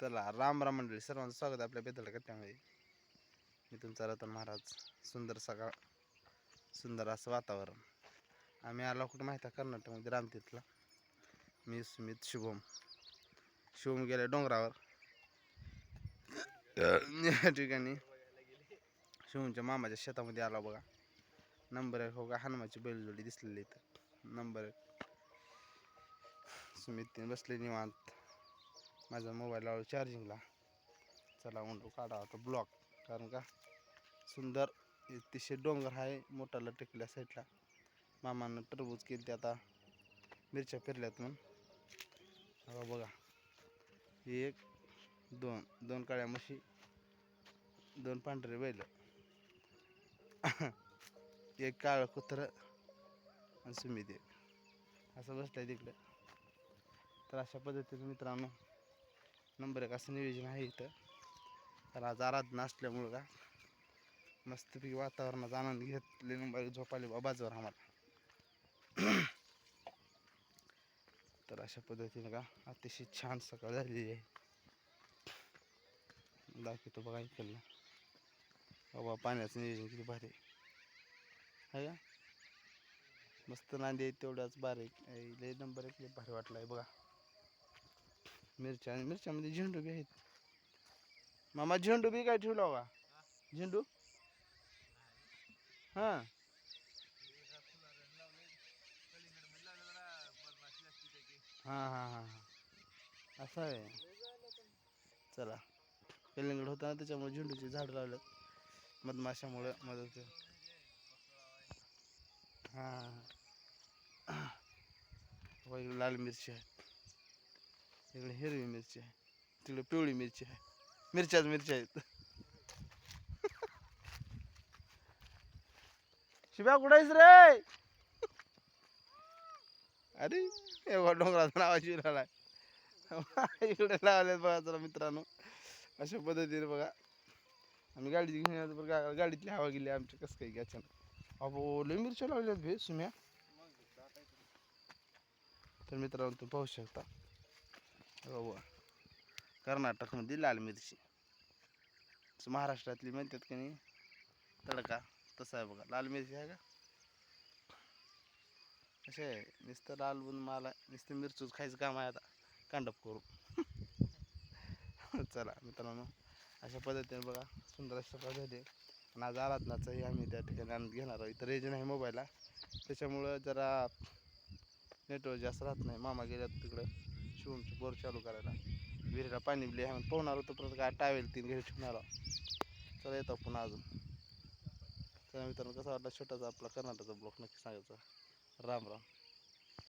चला राम राम मंडळी, सर्वांचं स्वागत आहे आपल्या बेदळ कट्ट्यामध्ये. मी तुमचा रतन महाराज. सुंदर सकाळ, सुंदर असं वातावरण. आम्ही आलो कुठं माहिती आहे, कर्नाटकमध्ये रामतीर्थला. मी सुमित शुभम गेले डोंगरावर. या ठिकाणी शिवमच्या मामाच्या शेतामध्ये आला बघा. नंबर 1 हो का हनुमाची बैलजोडी दिसलेली इथं. नंबर 1 सुमित बसले निवांत. माझा मोबाईल लावला चार्जिंगला. चला म्हणतो काढा आता ब्लॉक, कारण का सुंदर अतिशय डोंगर आहे मोठाला टेकल्या साईडला. मामानं टरबूज केली, ते आता मिरच्या पेरल्यात म्हणून. बघा 1 2 काळ्या म्हशी, 2 पांढरे बैल, 1 काळं कुत्रं आणि सुमित एक असं बसलंय तिकडे. तर अशा पद्धतीने मित्रांनो नंबर 1 असं नियोजन आहे इथं. तर आज आराधना असल्यामुळं का मस्तपैकी वातावरणाचा आनंद घेतले. नंबर झोपाले बाजूवर आम्हाला. तर अशा पद्धतीने का अतिशय छान सकाळ झालेली आहे. दाखवतो बघा इकडलं बाबा, पाण्याचं नियोजन किती भारी आहे का. मस्त नांदी आहेत तेवढ्याच बारीक. लय नंबर 1 लय भारी वाटलाय बघा. मिरच्या आणि मिरच्यामध्ये झेंडू बी आहेत. मामा झेंडू बी काय ठेवला बघा, झेंडू हां हां हां हां हां असं आहे. चला कलिंगड होता ना, त्याच्यामुळे झेंडूची झाड लावल्यात मधमाशामुळे मदत. हां इकडे लाल मिरची आहे, इकडे हिरवी मिरची आहे, तिकडे पिवळी मिरची आहे. मिरच्याच आहेत. शिव्या कुठायच रे. अरे एवढा डोंगराचा आवाज येऊ लागलाय. इकडे लावल्यात बघा. चला मित्रांनो अशा पद्धतीने बघा आम्ही गाडी घेऊन येतो बघा. गाडीतली हवा गेली आमची कसं काही अचानक. अबो लय मिरच्या लावल्यात भे सुम्या. तर मित्रांनो तुम्ही पाहू शकता बाबा, कर्नाटकमध्ये लाल मिरची, महाराष्ट्रातली म्हणतात की नाही तडका, तसा आहे बघा. लाल मिरची आहे का असे नुसतं लाल बन मला नुसतं मिरचूच खायचं काम आहे आता कांडप करू. चला मित्रांनो अशा पद्धतीने बघा सुंदर सकाळ झाली. आणि आज आराधनाचाही आम्ही त्या ठिकाणी आनंद घेणार आहोत. इथं रेंज नाही मोबाईलला, त्याच्यामुळं जरा नेटवर्क जास्त राहत नाही. मामा गेल्यात तिकडं शिवमची बोर चालू करायला. विहिरीला पाणी बिले आहे पोहणार होतं, परत काय टावेल 3 घरी ठेवणार. चला येतो पुन्हा अजून. तर मित्रांनो कसा वाटला छोटासा आपला कर्नाटकचा ब्लॉग नक्की सांगायचा. राम राम.